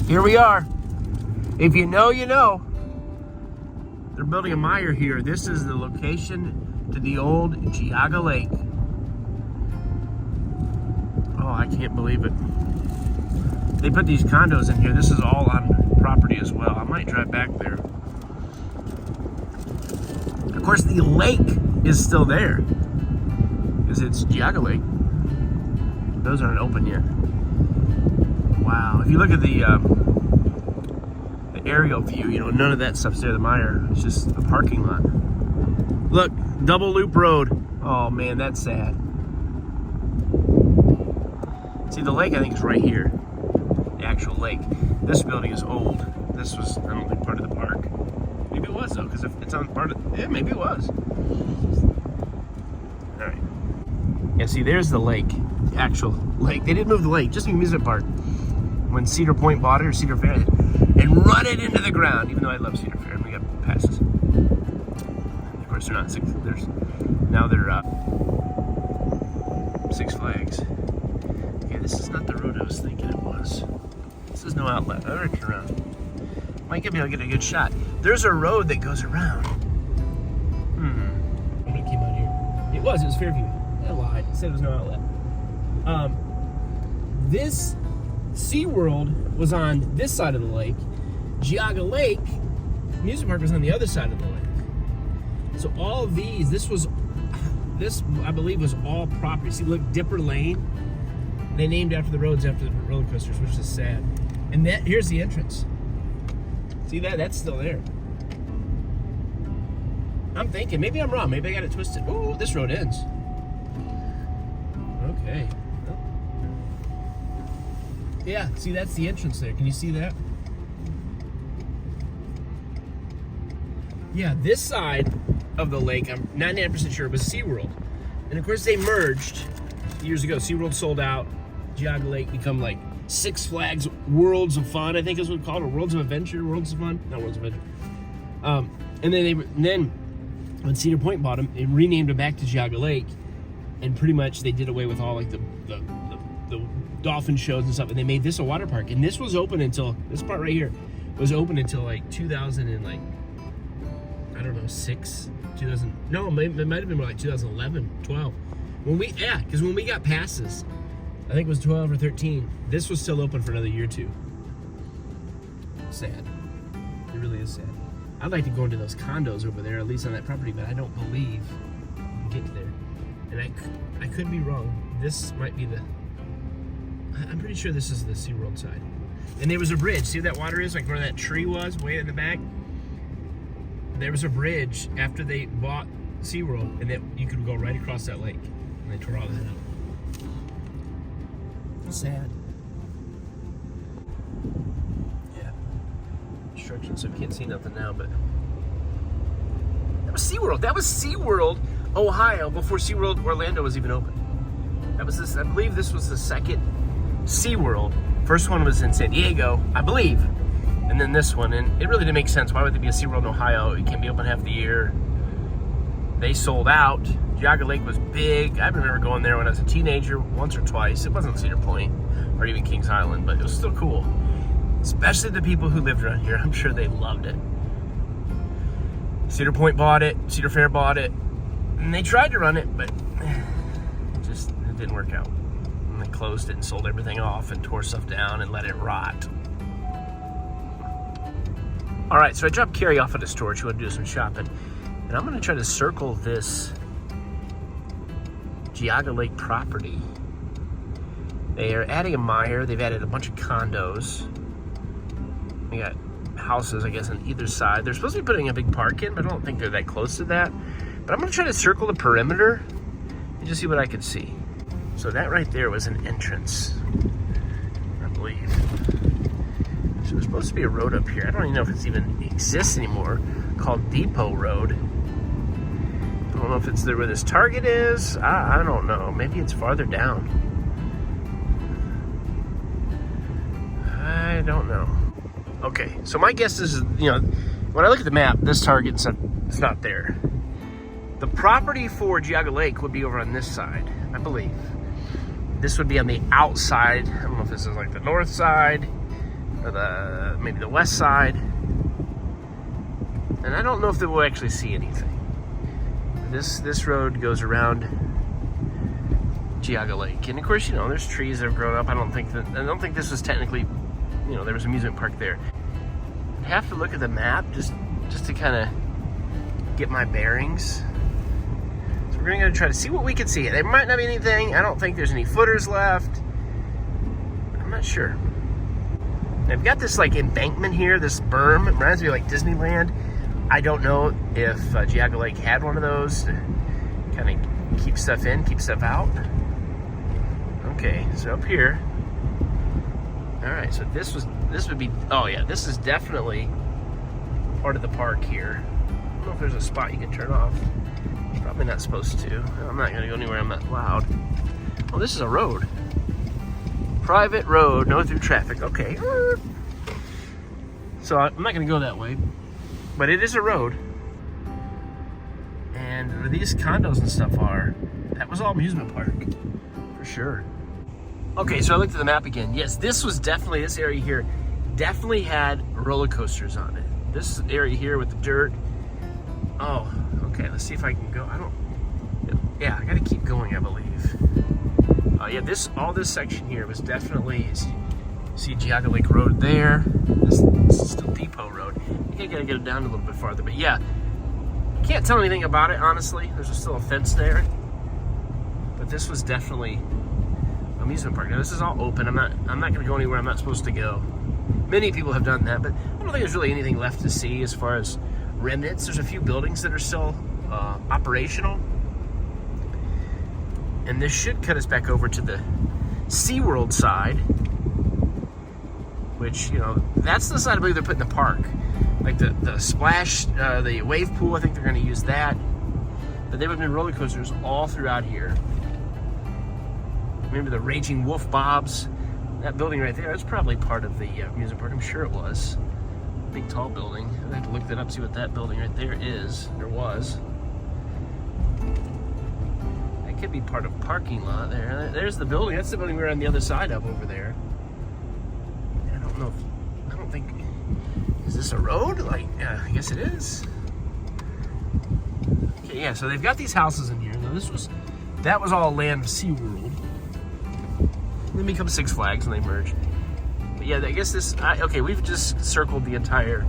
Here we are. If you know, you know. They're building a mire here. This is the location to the old Geauga Lake. Oh, I can't believe it. They put these condos in here. This is all on property as well. I might drive back there. Of course, the lake is still there because it's Geauga Lake. Those aren't open yet. Wow. If you look at the aerial view, you know, none of that stuff's there, the mire. It's just a parking lot. Look, double loop road. Oh man, that's sad. See, the lake I think is right here. The actual lake. This building is old. This was, I don't think, part of the park. Maybe it was though, because if it's on part of, yeah, maybe it was. All right. Yeah, see, there's the lake, the actual lake. They didn't move the lake, just the amusement park. When Cedar Point bought it, or Cedar Fair, and run it into the ground, even though I love Cedar Fair, and we got passes. Of course, they're not six, now they're Six Flags. Okay, this is not the road I was thinking it was. This is no outlet. I better turn around. Might be able to get a good shot. There's a road that goes around. When it came out here. It was Fairview. I lied. It said it was no outlet. This SeaWorld was on this side of the lake. Geauga Lake Amusement Park was on the other side of the lake. So all of these, this I believe was all property. See, look, Dipper Lane. They named after the roads after the roller coasters, which is sad. And here's the entrance. See that? That's still there. I'm thinking, maybe I'm wrong. Maybe I got it twisted. Ooh, this road ends. Okay. Oh. Yeah, see, that's the entrance there. Can you see that? Yeah, this side of the lake, I'm 99% sure, was SeaWorld. And of course, they merged years ago. SeaWorld sold out. Geauga Lake become like Six Flags Worlds of Fun, I think is what it's called, or Worlds of Adventure, Worlds of Fun, not Worlds of Adventure. And then when Cedar Point bought them, they renamed them back to Geauga Lake, and pretty much they did away with all like the dolphin shows and stuff, and they made this a water park. And this was open until this part right here was open until like 2000 and like I don't know 6 2000. No, it might have been more like 2011, 12. Because when we got passes. I think it was 12 or 13. This was still open for another year or two. Sad. It really is sad. I'd like to go into those condos over there, at least on that property, but I don't believe we can get there. And I could be wrong. This might be I'm pretty sure this is the SeaWorld side. And there was a bridge. See where that water is? Like where that tree was, way in the back? There was a bridge after they bought SeaWorld, and that you could go right across that lake. And they tore all that out. Sad. Yeah. Construction, so we can't see nothing now, but that was SeaWorld. That was SeaWorld, Ohio, before SeaWorld Orlando was even open. That was this. I believe this was the second SeaWorld. First one was in San Diego, I believe, and then this one. And it really didn't make sense. Why would there be a SeaWorld in Ohio? It can't be open half the year. They sold out. Geauga Lake was big. I remember going there when I was a teenager once or twice. It wasn't Cedar Point or even Kings Island, but it was still cool. Especially the people who lived around here. I'm sure they loved it. Cedar Point bought it. Cedar Fair bought it. And they tried to run it, but it didn't work out. And they closed it and sold everything off and tore stuff down and let it rot. All right, so I dropped Carrie off at a store. She wanted to do some shopping. And I'm going to try to circle this Geauga Lake property. They are adding a mire. They've added a bunch of condos. They got houses, I guess, on either side. They're supposed to be putting a big park in, but I don't think they're that close to that. But I'm going to try to circle the perimeter and just see what I can see. So that right there was an entrance, I believe. So there's supposed to be a road up here. I don't even know if it even exists anymore, called Depot Road. I don't know if it's there where this Target is. I don't know. Maybe it's farther down. I don't know. Okay, so my guess is, when I look at the map, this Target it's not there. The property for Geauga Lake would be over on this side, I believe. This would be on the outside. I don't know if this is like the north side or maybe the west side. And I don't know if they will actually see anything. This road goes around Geauga Lake, and of course, you know, there's trees that have grown up. I don't think this was technically, you know, there was an amusement park there. I have to look at the map just to kind of get my bearings. So we're gonna try to see what we can see. There might not be anything. I don't think there's any footers left. I'm not sure. They've got this like embankment here, this berm. It reminds me of like Disneyland. I don't know if Geauga Lake had one of those to kind of keep stuff in, keep stuff out. Okay, so up here. All right, so this would be, oh yeah, this is definitely part of the park here. I don't know if there's a spot you can turn off. Probably not supposed to. I'm not gonna go anywhere I'm not allowed. Oh, this is a road. Private road, no through traffic, okay. So I'm not gonna go that way, but it is a road. And where these condos and stuff are, that was all amusement park, for sure. Okay, so I looked at the map again. Yes, this area here definitely had roller coasters on it. This area here with the dirt. Oh, okay, let's see if I can go. Yeah, I gotta keep going, I believe. Yeah, all this section here was definitely, see Geauga Lake Road there. This is still Depot Road. I think I gotta get it down a little bit farther, but yeah. Can't tell anything about it, honestly. There's still a fence there. But this was definitely amusement park. Now this is all open. I'm not gonna go anywhere I'm not supposed to go. Many people have done that, but I don't think there's really anything left to see as far as remnants. There's a few buildings that are still operational. And this should cut us back over to the SeaWorld side, which, you know, that's the side I believe they're putting the park. Like the splash, the wave pool, I think they're gonna use that. But there have been roller coasters all throughout here. Remember the Raging Wolf Bobs? That building right there, that's probably part of the amusement park. I'm sure it was. Big tall building. I have to look that up, see what that building right there is, or was. That could be part of parking lot there. There's the building. That's the building we're on the other side of over there. I don't think, is this a road? Like, I guess it is. Okay, yeah, so they've got these houses in here. Now that was all land of SeaWorld. Then become Six Flags and they merge. But yeah, I guess okay, we've just circled the entire,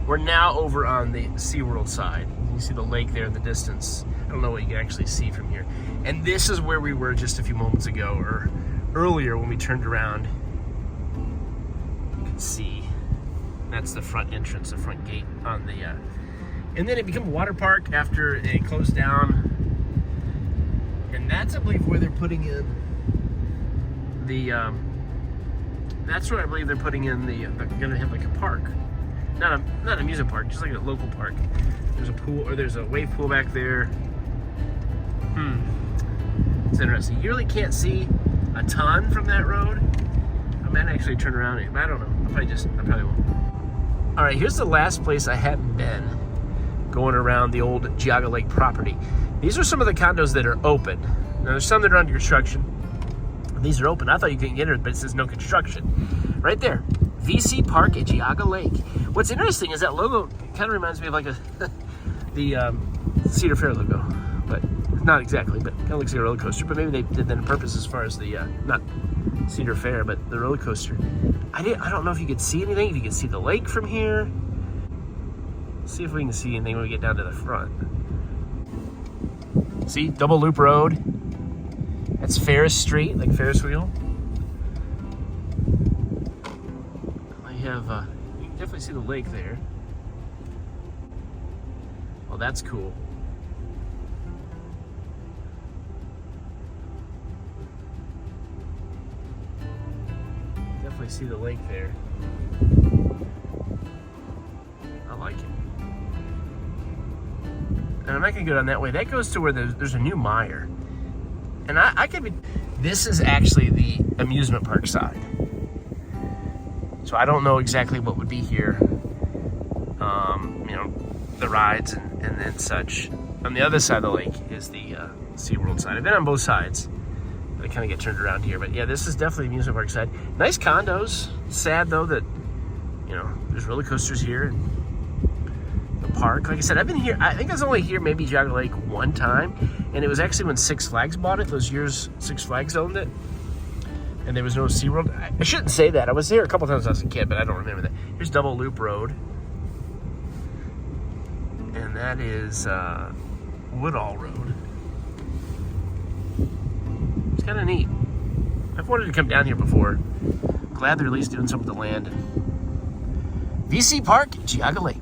we're now over on the SeaWorld side. You see the lake there in the distance. I don't know what you can actually see from here. And this is where we were just a few moments ago, or earlier when we turned around. You can see, that's the front entrance, the front gate on the, and then it became a water park after it closed down. And that's, I believe, where they're putting in that's where I believe they're putting in they're gonna have like a park. Not an amusement park, just like a local park. There's a pool, or there's a wave pool back there. It's interesting. You really can't see a ton from that road. I might actually turn around it, but I don't know. I probably won't. All right, here's the last place I haven't been, going around the old Geauga Lake property. These are some of the condos that are open. Now there's some that are under construction. These are open. I thought you couldn't get it, but it says no construction. Right there, VC Park at Geauga Lake. What's interesting is that logo kind of reminds me of like the Cedar Fair logo, but not exactly, but kind of looks like a roller coaster. But maybe they did that on purpose as far as the, not Cedar Fair, but the roller coaster. I don't know if you could see anything, if you could see the lake from here. Let's see if we can see anything when we get down to the front. See, double loop road. That's Ferris Street, like Ferris wheel. I have, you can definitely see the lake there. Well, that's cool. Definitely see the lake there. I like it. And I'm not gonna go down that way. That goes to where there's a new Meijer. And I could be, this is actually the amusement park side. So I don't know exactly what would be here. You know, the rides and then such. On the other side of the lake is the SeaWorld side. I've been on both sides. I kind of get turned around here. But yeah, this is definitely the amusement park side. Nice condos. Sad though that there's roller coasters here. The park, like I said, I've been here. I think I was only here maybe Geauga Lake one time, and it was actually when Six Flags bought it. Those years Six Flags owned it, and there was no SeaWorld. I shouldn't say that. I was there a couple times when I was a kid, but I don't remember that. Here's Double Loop Road, and that is Woodall Road. It's kind of neat. I've wanted to come down here before. Glad they're at least doing something with the land. VC Park, Geauga Lake.